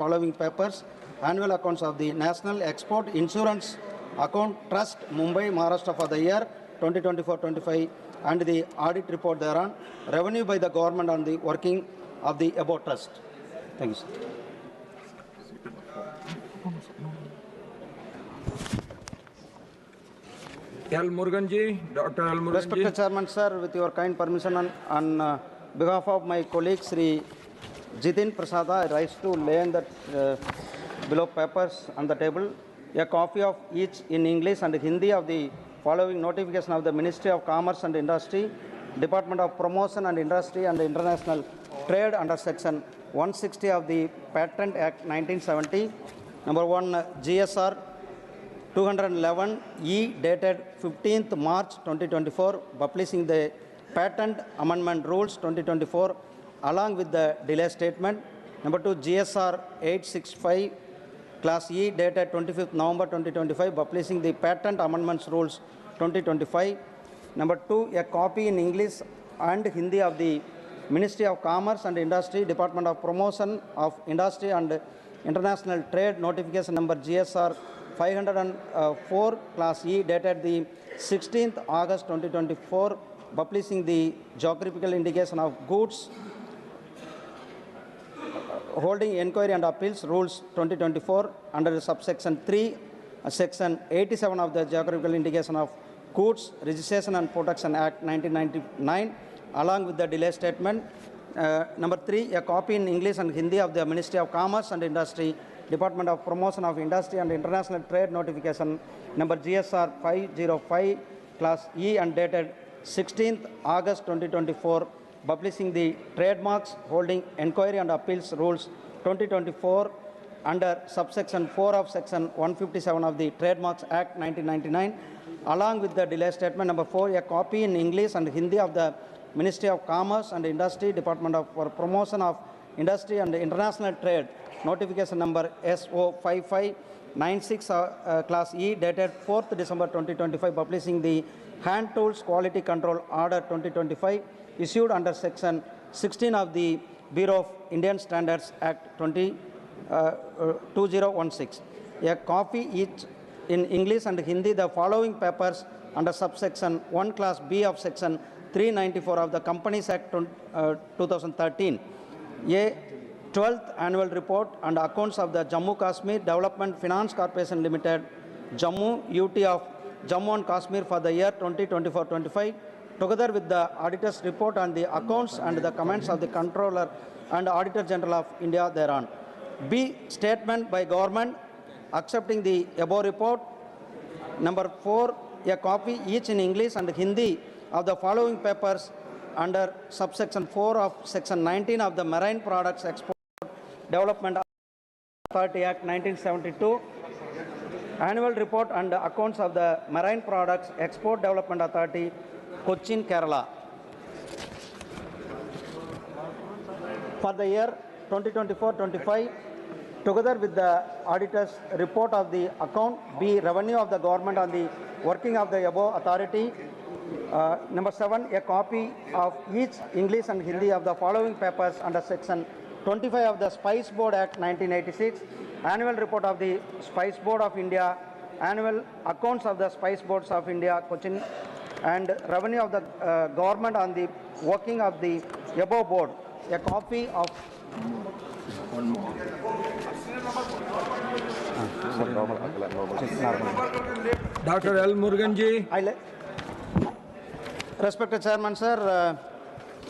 following papers: annual accounts of the National Export Insurance Account Trust, Mumbai, Maharashtra for the year 2024-25 and the audit report thereon, revenue by the government on the working of the above trust. Thank you, sir. L. Muruganji, Dr. L. Muruganji. Respected Chairman, sir, with your kind permission, on behalf of my colleague Sri Jitin Prasada, I rise to lay on the below papers on the table a copy of each in English and Hindi of the following notification of the Ministry of Commerce and Industry, Department of Promotion and Industry and International Trade under Section 160 of the Patent Act 1970. Number 1, GSR 211E dated 15th March 2024, publishing the Patent Amendment Rules 2024 along with the delay statement. Number 2, GSR 865 Class E dated 25th November 2025, publishing the Patent Amendments Rules 2025. Number 2, a copy in English and Hindi of the Ministry of Commerce and Industry, Department of Promotion of Industry and International Trade notification number GSR 504 Class E dated the 16th August 2024, publishing the geographical indication of goods, holding inquiry and appeals rules 2024 under subsection 3, section 87 of the geographical indication of goods, registration and protection act 1999 along with the delay statement. Number 3, a copy in English and Hindi of the Ministry of Commerce and Industry, Department of Promotion of Industry and International Trade notification number GSR 505 Class E and dated 16th August 2024, publishing the trademarks, holding inquiry and appeals rules 2024 under subsection 4 of section 157 of the Trademarks Act 1999 along with the delay statement. Number 4, a copy in English and Hindi of the Ministry of Commerce and Industry, Department of Promotion of Industry and International Trade notification number SO 5596 Class E dated 4th December 2025, publishing the Hand Tools Quality Control Order 2025 issued under section 16 of the Bureau of Indian Standards Act 2016. A copy each in English and Hindi the following papers under subsection 1 Class B of section 394 of the Companies Act 2013. A 12th annual report and accounts of the Jammu Kashmir Development Finance Corporation Limited, Jammu UT of Jammu and Kashmir for the year 2024-25, together with the auditor's report on the accounts and the comments of the Controller and Auditor General of India thereon. B, statement by government accepting the above report. Number 4, a copy each in English and Hindi of the following papers under subsection 4 of section 19 of the Marine Products Export Development Authority Act 1972, annual report and accounts of the Marine Products Export Development Authority, Cochin, Kerala. For the year 2024-25, together with the auditor's report of the account, B, revenue of the government on the working of the above authority. Number 7, a copy of each English and Hindi of the following papers under section 25 of the Spice Board Act 1986, annual report of the Spice Board of India, annual accounts of the Spice Boards of India, Cochin, and revenue of the government on the working of the above board. A copy of Dr. L. Muruganji. Respected Chairman, sir,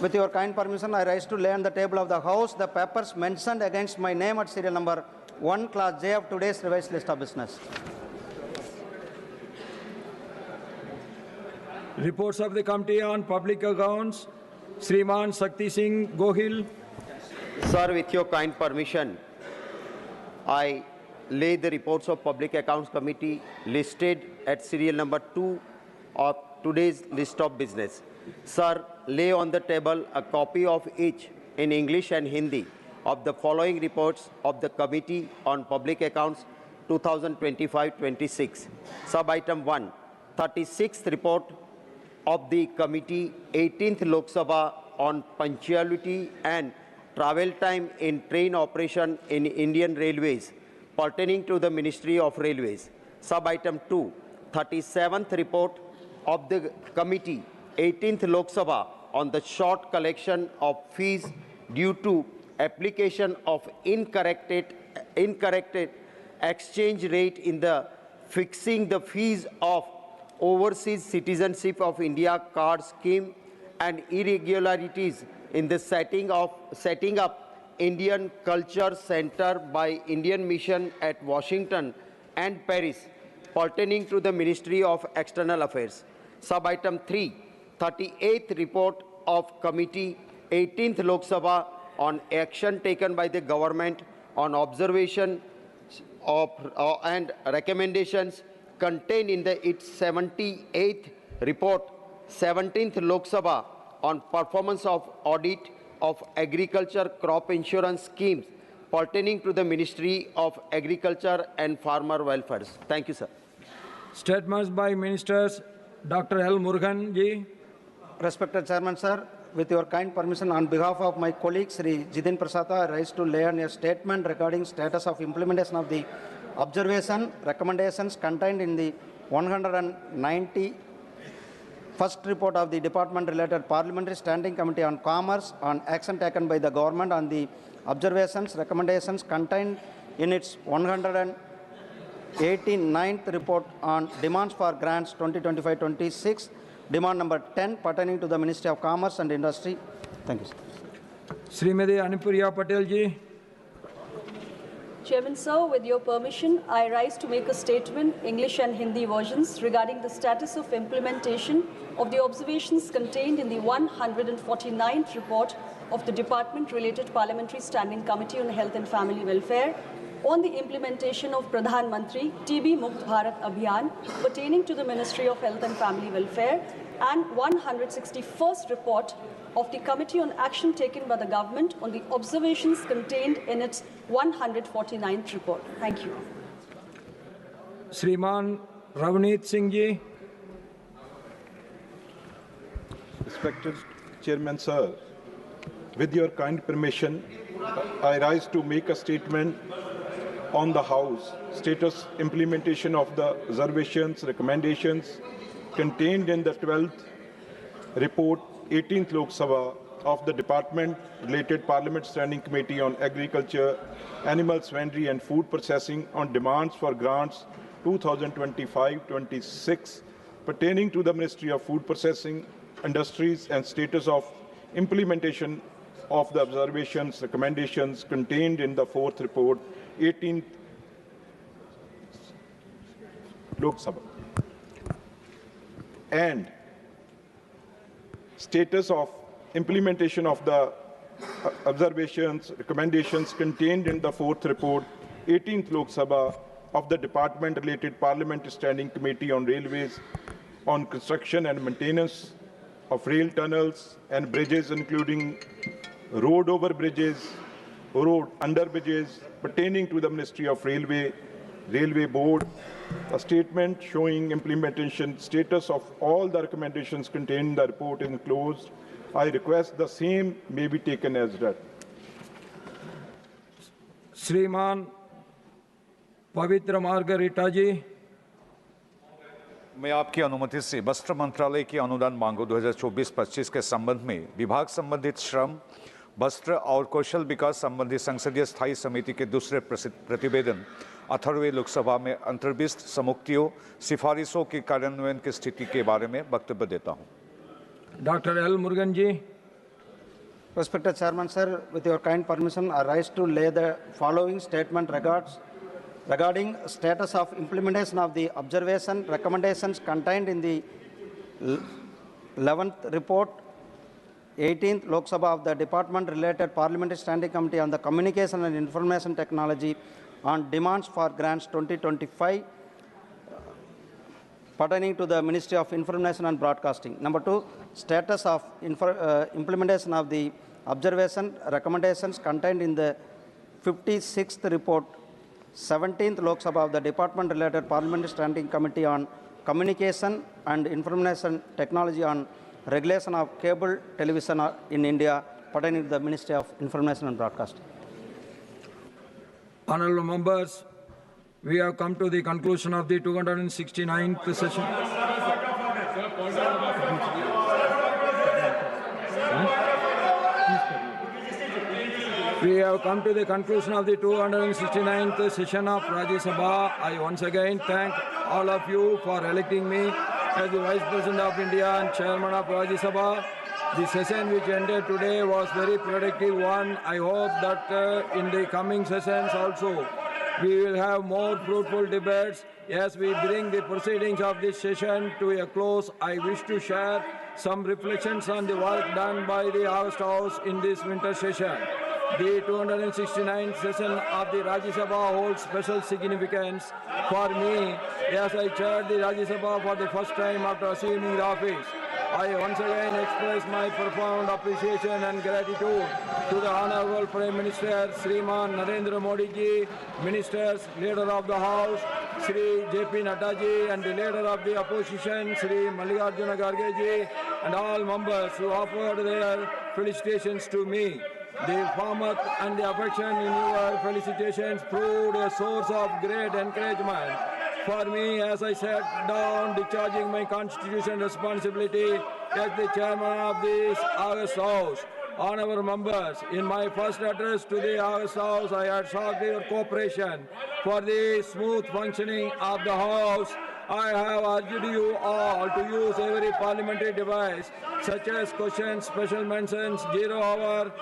with your kind permission, I rise to lay on the table of the House the papers mentioned against my name at serial number 1, Class J of today's revised list of business. Reports of the Committee on Public Accounts, Sriman Shakti Singh Gohil. Sir, with your kind permission, I lay the reports of Public Accounts Committee listed at serial number 2 of today's list of business. Sir, lay on the table a copy of each in English and Hindi of the following reports of the Committee on Public Accounts 2025-26. Sub-item 1, 36th report of the Committee 18th Lok Sabha on punctuality and travel time in train operation in Indian Railways pertaining to the Ministry of Railways. Sub-item 2, 37th report of the committee, 18th Lok Sabha on the short collection of fees due to application of incorrect exchange rate in the fixing the fees of overseas citizenship of India card scheme and irregularities in the setting up Indian Culture Center by Indian Mission at Washington and Paris pertaining to the Ministry of External Affairs. Sub-item 3, 38th report of committee, 18th Lok Sabha on action taken by the government on observation of and recommendations contained in its 78th report, 17th Lok Sabha on performance of audit of agriculture crop insurance schemes pertaining to the Ministry of Agriculture and Farmer Welfare. Thank you, sir. Statements by Ministers. Dr. L. Murugan ji. Respected Chairman, sir, with your kind permission, on behalf of my colleague Sri Jidin Prasada, I rise to lay on a statement regarding status of implementation of the observation recommendations contained in the 191st report of the Department-related Parliamentary Standing Committee on Commerce on action taken by the government on the observations recommendations contained in its 189th report on demands for grants 2025-26, demand number 10 pertaining to the Ministry of Commerce and Industry. Thank you, sir. Srimati Anupriya Patel ji. Chairman, sir, with your permission, I rise to make a statement, English and Hindi versions, regarding the status of implementation of the observations contained in the 149th report of the Department-related Parliamentary Standing Committee on Health and Family Welfare on the implementation of Pradhan Mantri TB Mukt Bharat Abhiyan pertaining to the Ministry of Health and Family Welfare, and 161st report of the Committee on Action taken by the government on the observations contained in its 149th report. Thank you. Shriman Ravneet Singh ji. Respected Chairman, sir, with your kind permission, I rise to make a statement on the House status implementation of the observations, recommendations contained in the 12th report, 18th Lok Sabha of the Department-related Parliament Standing Committee on Agriculture, Animal Husbandry and Food Processing on demands for grants 2025-26 pertaining to the Ministry of Food Processing, Industries and status of implementation of the observations, recommendations contained in the 4th report, 18th Lok Sabha, and status of implementation of the observations, recommendations contained in the 4th report, 18th Lok Sabha of the Department-related Parliament Standing Committee on Railways on construction and maintenance of rail tunnels and bridges, including road over bridges, road under bridges, pertaining to the Ministry of Railway Board, a statement showing implementation status of all the recommendations contained in the report is enclosed. I request the same may be taken as read. Shriman Pavitra Margarita ji. मैं आपकी अनुमति से वस्त्र मंत्रालय की अनुदान मांगों 2024-25 के संबंध में विभाग संबंधित श्रम, वस्त्र और कौशल विकास संबंधी संसदीय स्थायी समिति के दूसरे प्रतिवेदन 18वें लोकसभा में अंतर्विष्ट समुक्तियों सिफारिशों के कार्यान्वयन की स्थिति के बारे में वक्तव्य देता हूं। Dr. L. Murugan ji. Respected Chairman, sir, with your kind permission, I rise to lay the following statement regarding status of implementation of the observation recommendations contained in the 11th report, 18th Lok Sabha of the Department-related Parliamentary Standing Committee on the Communication and Information Technology on demands for grants 2025 pertaining to the Ministry of Information and Broadcasting. Number 2, status of implementation of the observation recommendations contained in the 56th report, 17th Lok Sabha of the Department-related Parliamentary Standing Committee on Communication and Information Technology on regulation of cable television in India pertaining to the Ministry of Information and Broadcasting. Honorable members, we have come to the conclusion of the 269th session. We have come to the conclusion of the 269th session of Rajya Sabha. I once again thank all of you for electing me as the Vice President of India and Chairman of Rajya Sabha. The session which ended today was very productive one. I hope that in the coming sessions also we will have more fruitful debates. As we bring the proceedings of this session to a close, I wish to share some reflections on the work done by the August House in this winter session. The 269th session of the Rajya Sabha holds special significance for me as I chaired the Rajya Sabha for the first time after assuming the office. I once again express my profound appreciation and gratitude to the Honorable Prime Minister Sriman Narendra Modi ji, Ministers, Leader of the House, Sri J.P. Nadda ji, and the Leader of the Opposition, Sri Mallikarjuna Kharge ji, and all members who offered their felicitations to me. The warmth and the affection in your felicitations proved a source of great encouragement for me as I sat down discharging my constitutional responsibility as the chairman of this August House. Honourable members, in my first address to the August House, I had sought your cooperation for the smooth functioning of the House. I have urged you all to use every parliamentary device, such as questions, special mentions, 0-hour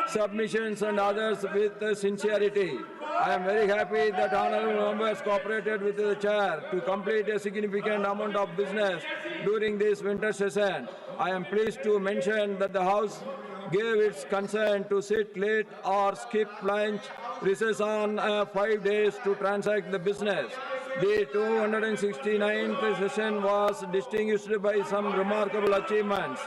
submissions and others with sincerity. I am very happy that honourable members cooperated with the chair to complete a significant amount of business during this winter session. I am pleased to mention that the House gave its consent to sit late or skip lunch recess on 5 days to transact the business. The 269th session was distinguished by some remarkable achievements.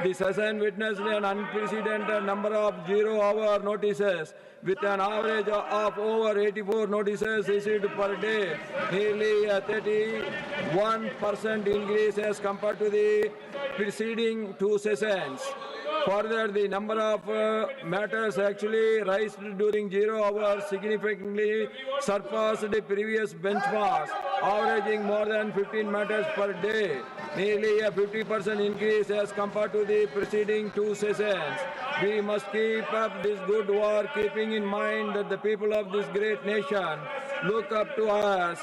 The session witnessed an unprecedented number of 0-hour notices with an average of over 84 notices issued per day, nearly a 31% increase as compared to the preceding two sessions. Further, the number of matters actually raised during 0 hours significantly surpassed the previous benchmarks, averaging more than 15 matters per day, nearly a 50% increase as compared to the preceding two sessions. We must keep up this good work, keeping in mind that the people of this great nation look up to us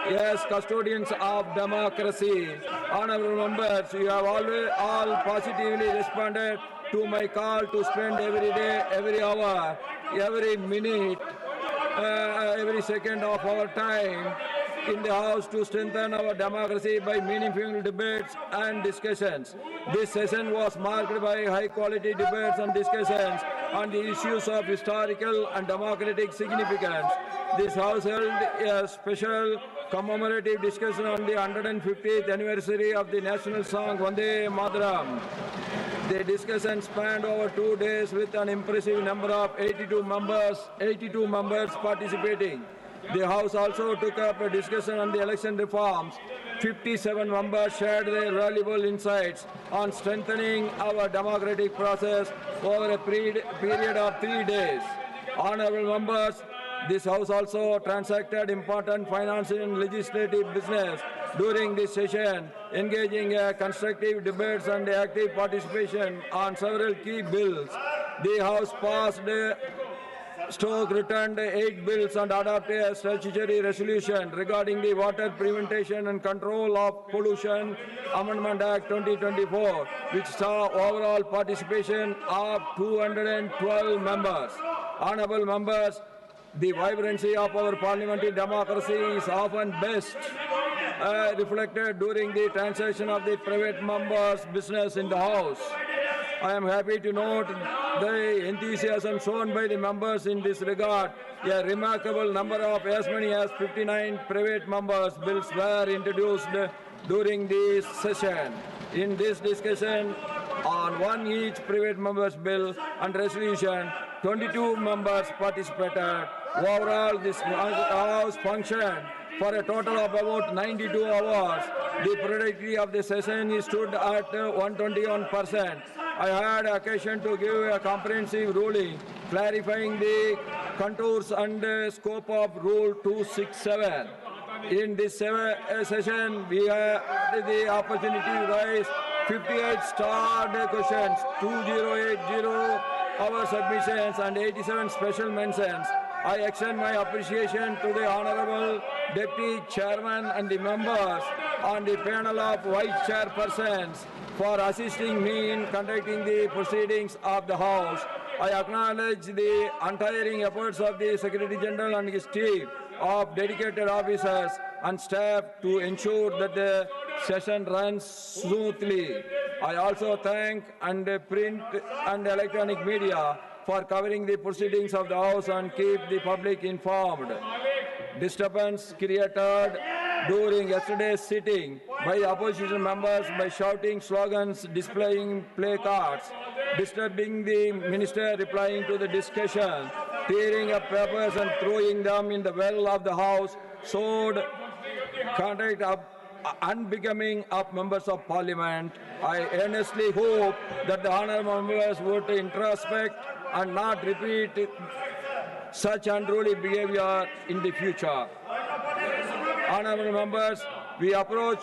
as custodians of democracy. Honourable members, you have all positively responded to my call to spend every day, every hour, every minute, every second of our time in the House to strengthen our democracy by meaningful debates and discussions. This session was marked by high-quality debates and discussions on the issues of historical and democratic significance. This House held a special commemorative discussion on the 150th anniversary of the national song Vande Mataram. The discussion spanned over 2 days with an impressive number of 82 members participating. The House also took up a discussion on the election reforms. 57 members shared their valuable insights on strengthening our democratic process over a period of 3 days. Honourable members, this House also transacted important financial and legislative business during this session, engaging in constructive debates and active participation on several key bills. The House passed returned 8 bills and adopted a statutory resolution regarding the Water Prevention and Control of Pollution Amendment Act 2024, which saw overall participation of 212 members. Honourable members, the vibrancy of our parliamentary democracy is often best reflected during the transaction of the private members' business in the House. I am happy to note the enthusiasm shown by the members in this regard. A remarkable number of as many as 59 private members' bills were introduced during this session. In this discussion on one each private member's bill and resolution, 22 members participated. Overall, this House functioned for a total of about 92 hours. The productivity of the session stood at 121%. I had occasion to give a comprehensive ruling clarifying the contours and scope of Rule 267. In this session, we had the opportunity to raise 58 starred questions, 2080 our submissions, and 87 special mentions. I extend my appreciation to the Honorable Deputy Chairman and the members on the panel of Vice Chairpersons for assisting me in conducting the proceedings of the House. I acknowledge the untiring efforts of the Secretary General and his team of dedicated officers and staff to ensure that the session runs smoothly. I also thank print and electronic media for covering the proceedings of the House and keep the public informed. Disturbance created during yesterday's sitting by opposition members by shouting slogans, displaying placards, disturbing the minister replying to the discussion, tearing up papers and throwing them in the well of the House, showed conduct unbecoming of members of parliament. I earnestly hope that the honourable members would introspect and not repeat such unruly behavior in the future. Honourable members, we approach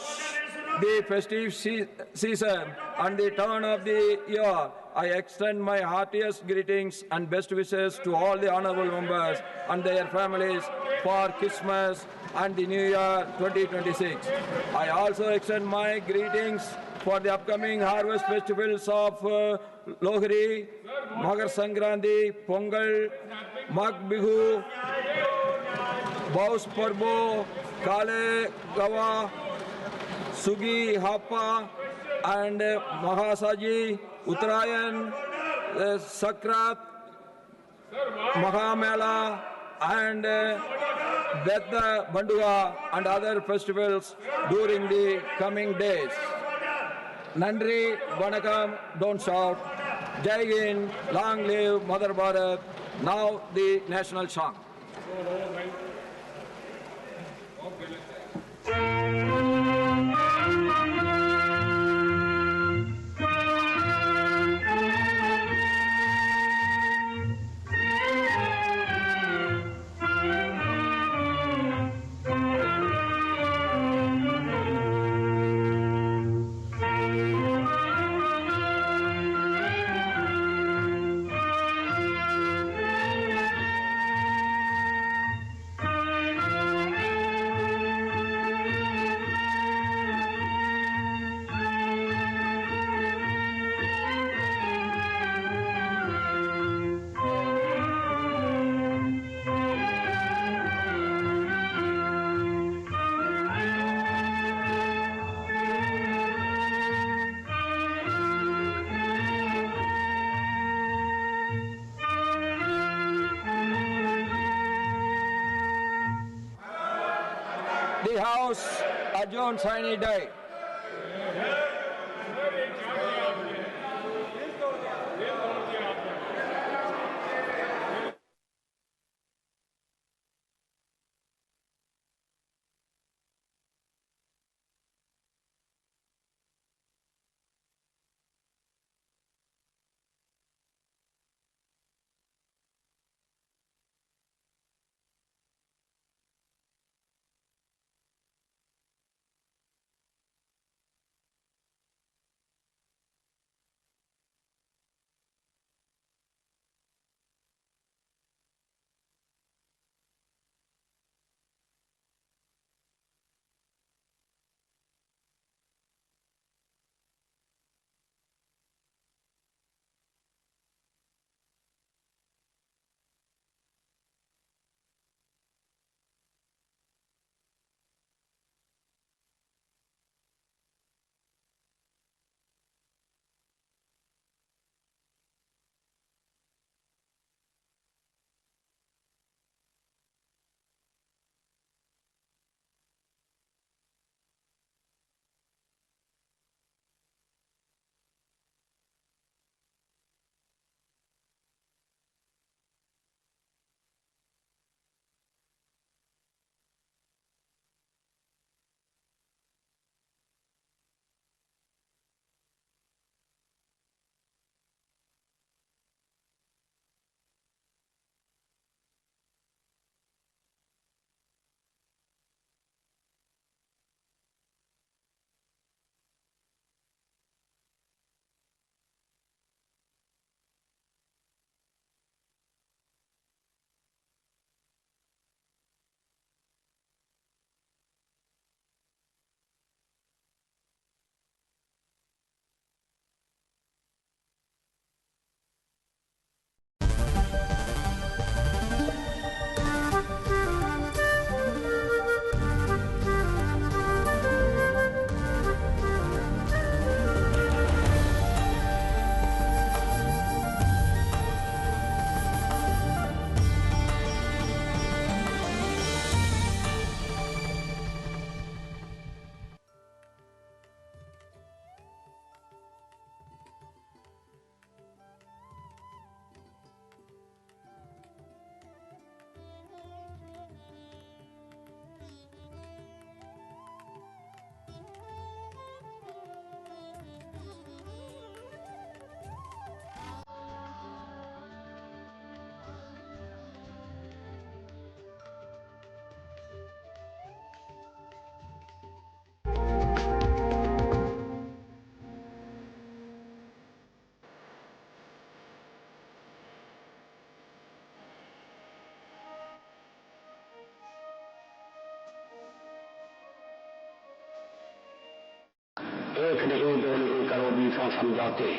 the festive season and the turn of the year. I extend my heartiest greetings and best wishes to all the honourable members and their families for Christmas and the New Year 2026. I also extend my greetings for the upcoming harvest festivals of Lohri, Magar Sankranti, Pongal, Mag Bihu, Baus Parbo, Kale Gawa, Sugi Hapa, and Mahasaji, Uttarayan, Sakrat, Mahamela, and Betha Banduga, and other festivals during the coming days. Nandri, Vanakam, don't shout. Jai Hind, long live Mother Bharat. Now the national song. The House adjourns sine die. 20 समझौते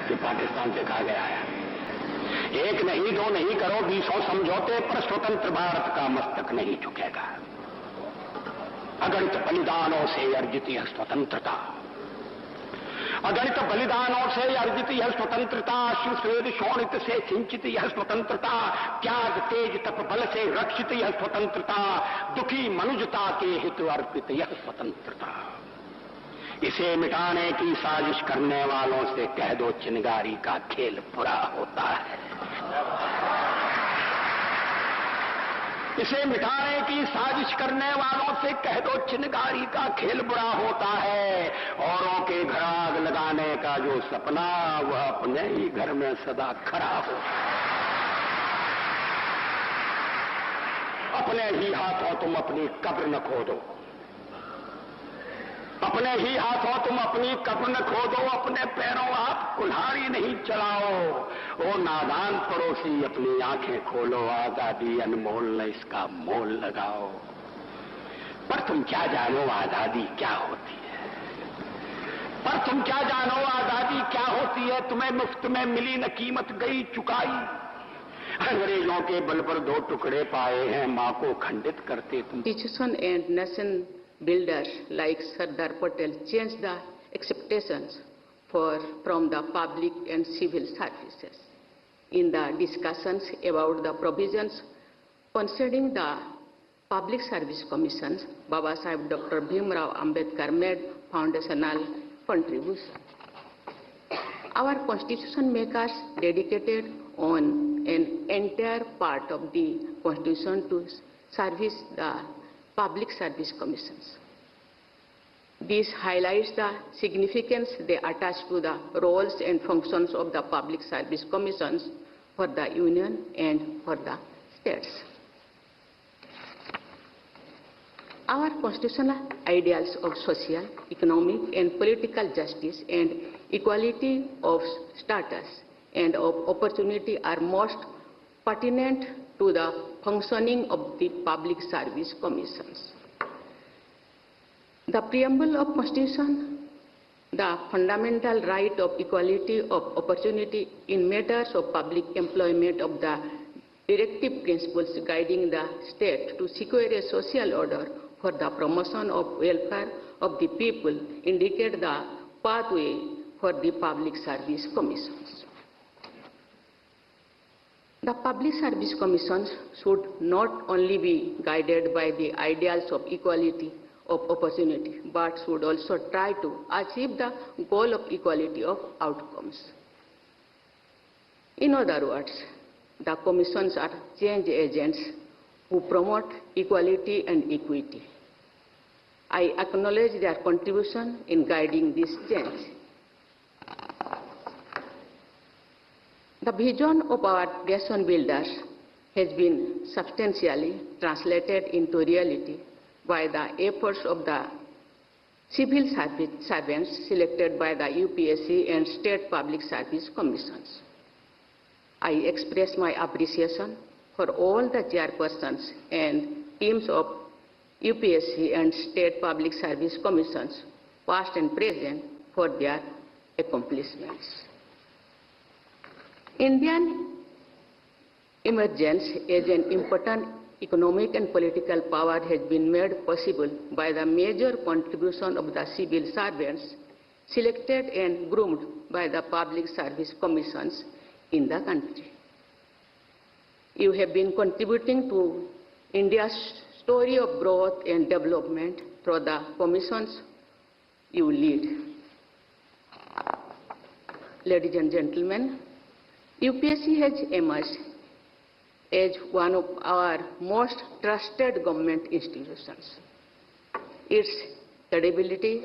ये पाकिस्तान से कहा गया है। एक नहीं, दो नहीं करो, 20 समझौते पर स्वतंत्र भारत का मस्तक नहीं झुकेगा। अगणित बलिदानों से अर्जित यह स्वतंत्रता, अगणित बलिदानों से अर्जित यह स्वतंत्रता, अश्रुस्वेद शोणित से सिंचित यह स्वतंत्रता, त्याग तेज तप बल से रक्षित यह स्वतंत्रता, दुखी मनुजता के हित अर्पित यह स्वतंत्रता। इसे मिटाने की साजिश करने वालों से कह दो चिनगारी का खेल बुरा होता है। इसे मिटाने की साजिश करने वालों से कह दो चिनगारी का खेल बुरा होता है। औरों के घर आग लगाने का जो सपना वह अपने ही घर में सदा खड़ा हो। अपने ही हाथों तुम अपनी कब्र न खोदो, अपने ही हाथों तुम अपनी कब्र न खोदो, अपने पैरों आप कुल्हाड़ी नहीं चलाओ। ओ नादान पड़ोसी अपनी आंखें खोलो, आजादी अनमोल न इसका मोल लगाओ। पर तुम क्या जानो आजादी क्या होती है, पर तुम क्या जानो आजादी क्या होती है। तुम्हें मुफ्त में मिली न कीमत गई चुकाई, अंग्रेजों के बल पर 2 टुकड़े पाए हैं, मां को खंडित करते तुम। Institution and nation builders like Sardar Patel changed the expectations from the public and civil services. In the discussions about the provisions concerning the Public Service Commissions, Baba Sahib Dr. Bhimrao Ambedkar made foundational contribution. Our constitution makers dedicated on an entire part of the constitution to service the Public Service Commissions. This highlights the significance they attach to the roles and functions of the Public Service Commissions for the Union and for the states. Our constitutional ideals of social, economic and political justice and equality of status and of opportunity are most pertinent to the functioning of the Public Service Commissions. The preamble of Constitution, the fundamental right of equality of opportunity in matters of public employment of the directive principles guiding the state to secure a social order for the promotion of welfare of the people indicate the pathway for the Public Service Commissions. The Public Service Commissions should not only be guided by the ideals of equality of opportunity, but should also try to achieve the goal of equality of outcomes. In other words, the commissions are change agents who promote equality and equity. I acknowledge their contribution in guiding this change. The vision of our nation builders has been substantially translated into reality by the efforts of the civil servants selected by the UPSC and State Public Service Commissions. I express my appreciation for all the chairpersons and teams of UPSC and State Public Service Commissions, past and present, for their accomplishments. Indian emergence as an important economic and political power has been made possible by the major contribution of the civil servants selected and groomed by the Public Service Commissions in the country. You have been contributing to India's story of growth and development through the commissions you lead. Ladies and gentlemen, UPSC has emerged as one of our most trusted government institutions. Its credibility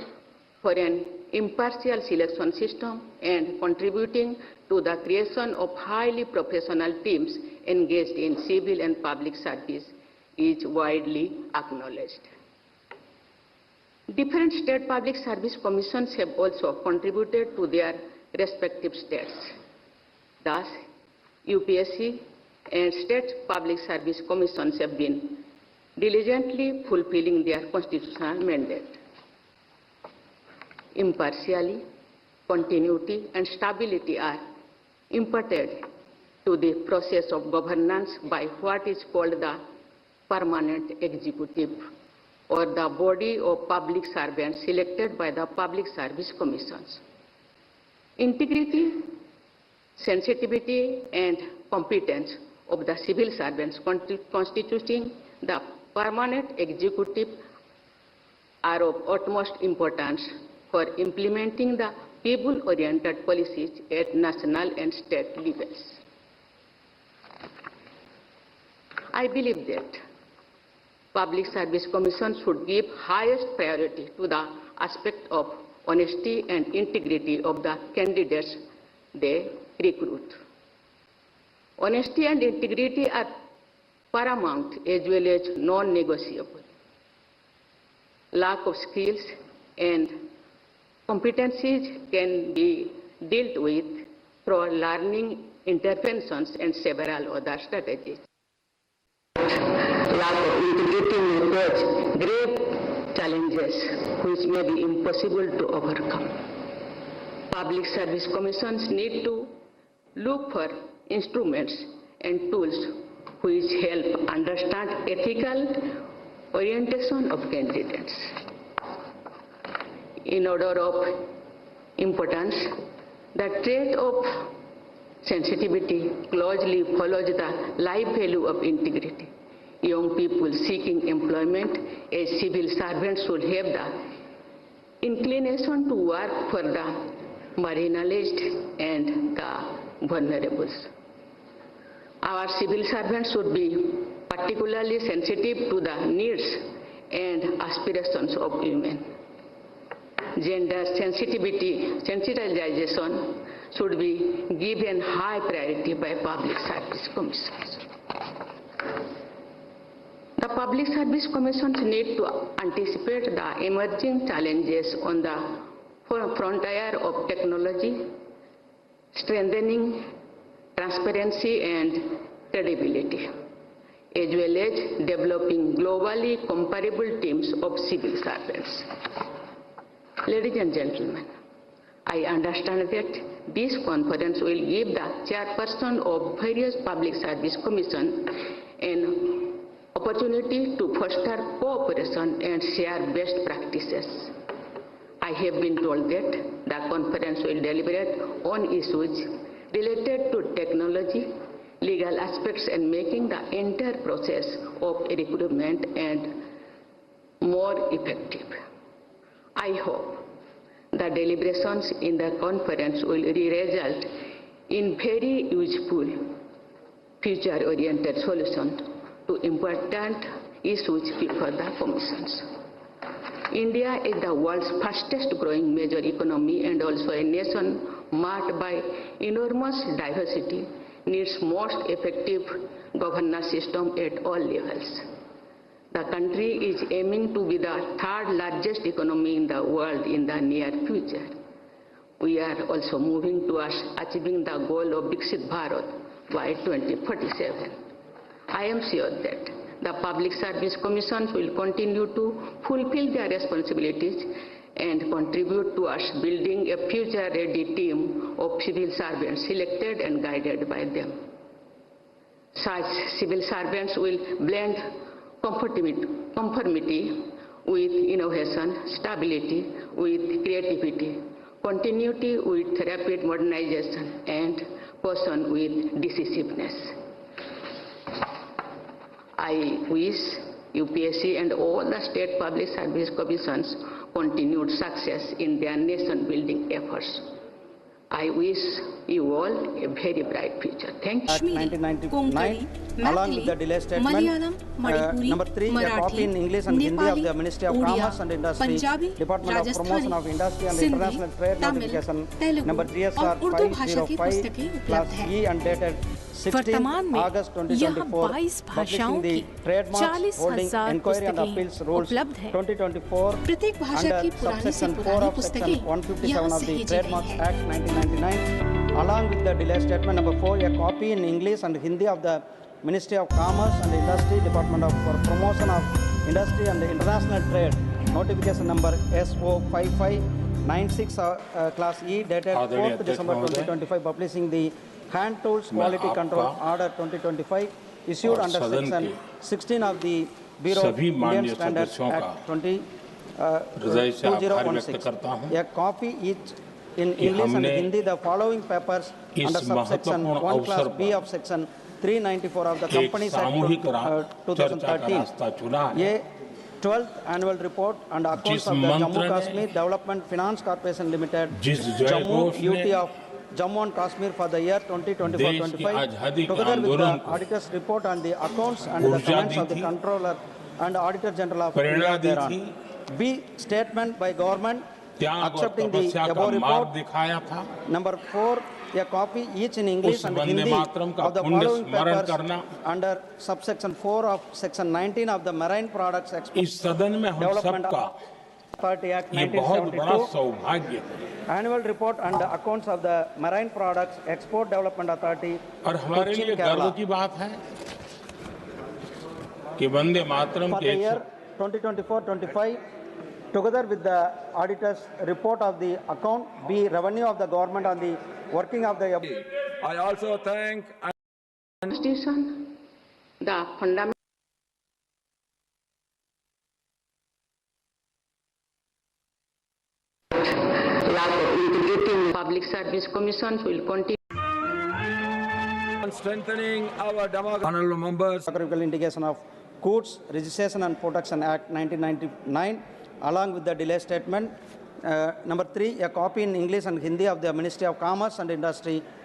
for an impartial selection system and contributing to the creation of highly professional teams engaged in civil and public service is widely acknowledged. Different state public service commissions have also contributed to their respective states. Thus, UPSC and state public service commissions have been diligently fulfilling their constitutional mandate. impartiality, continuity, and stability are imparted to the process of governance by what is called the permanent executive, or the body of public servants selected by the Public Service Commissions. Integrity, sensitivity, and competence of the civil servants constituting the permanent executive are of utmost importance for implementing the people-oriented policies at national and state levels. I believe that Public Service Commission should give highest priority to the aspect of honesty and integrity of the candidates they recruit. Honesty and integrity are paramount as well as non-negotiable. Lack of skills and competencies can be dealt with through learning interventions and several other strategies. Lack of integrity may pose grave challenges which may be impossible to overcome. Public Service Commissions need to look for instruments and tools which help understand ethical orientation of candidates. In order of importance, the trait of sensitivity closely follows the life value of integrity. Young people seeking employment as civil servants should have the inclination to work for the marginalized and the vulnerables. Our civil servants should be particularly sensitive to the needs and aspirations of women. Gender sensitization should be given high priority by Public Service Commissions. The Public Service Commissions need to anticipate the emerging challenges on the frontier of technology, strengthening transparency and credibility, as well as developing globally comparable teams of civil servants. Ladies and gentlemen, I understand that this conference will give the chairperson of various Public Service Commissions an opportunity to foster cooperation and share best practices. I have been told that the conference will deliberate on issues related to technology, legal aspects, and making the entire process of recruitment and more effective. I hope the deliberations in the conference will result in very useful, future-oriented solutions to important issues before the commissions. India is the world's fastest growing major economy and also a nation marked by enormous diversity, needs most effective governance system at all levels. The country is aiming to be the third largest economy in the world in the near future. We are also moving towards achieving the goal of Viksit Bharat by 2047. I am sure that the Public Service Commissions will continue to fulfill their responsibilities and contribute towards building a future-ready team of civil servants selected and guided by them. Such civil servants will blend conformity with innovation, stability with creativity, continuity with rapid modernization, and caution with decisiveness. I wish UPSC and all the state public service commissions continued success in their nation-building efforts. I wish you all a very bright future. Thank you. Act 1999, along with the delay statement. Number 3, a copy in English and Hindi of the Ministry of Commerce and Industry, Department of Promotion of Industry and International Trade Notification, number GSR 505, class E and dated 16 August 2024, publishing the trademarks holding inquiry and appeals rules 2024 under subsection 4 of section 157 of the Trademarks Act 1999, along with the delay statement. Number 4, a copy in English and Hindi of the Ministry of Commerce and Industry, Department of Promotion of Industry and International Trade, notification number SO55 96 Class E dated 4th December 2025 publishing the Hand Tools Quality Control Order 2025 issued under Section 16 of the Bureau of Indian Standards Act 2016. A copy each in English and Hindi the following papers under subsection 1 Class B of Section 394 of the Companies Act 2013. A 12th annual report and accounts of the Jammu Kashmir Development Finance Corporation Limited, Jammu UT of Jammu and Kashmir for the year 2024-25, together with the auditor's report on the accounts and the comments of the Controller and Auditor General of India thereon. B. Statement by government accepting the above report. Number 4. A copy each in English and Hindi of the following papers under subsection 4 of section 19 of the Marine Products Export Development Authority Act 1972. Annual report and the accounts of the Marine Products Export Development Authority, Cochin, Kerala. For the year 2024-25, together with the auditor's report of the account, B. Revenue of the government on the working of the... I also thank... Constitution, the fundamental integrating public service commissions will continue. Strengthening our democracy. Honorable members. Geographical indication of Goods Registration and Protection Act 1999 along with the delay statement. Number 3, a copy in English and Hindi of the Ministry of Commerce and Industry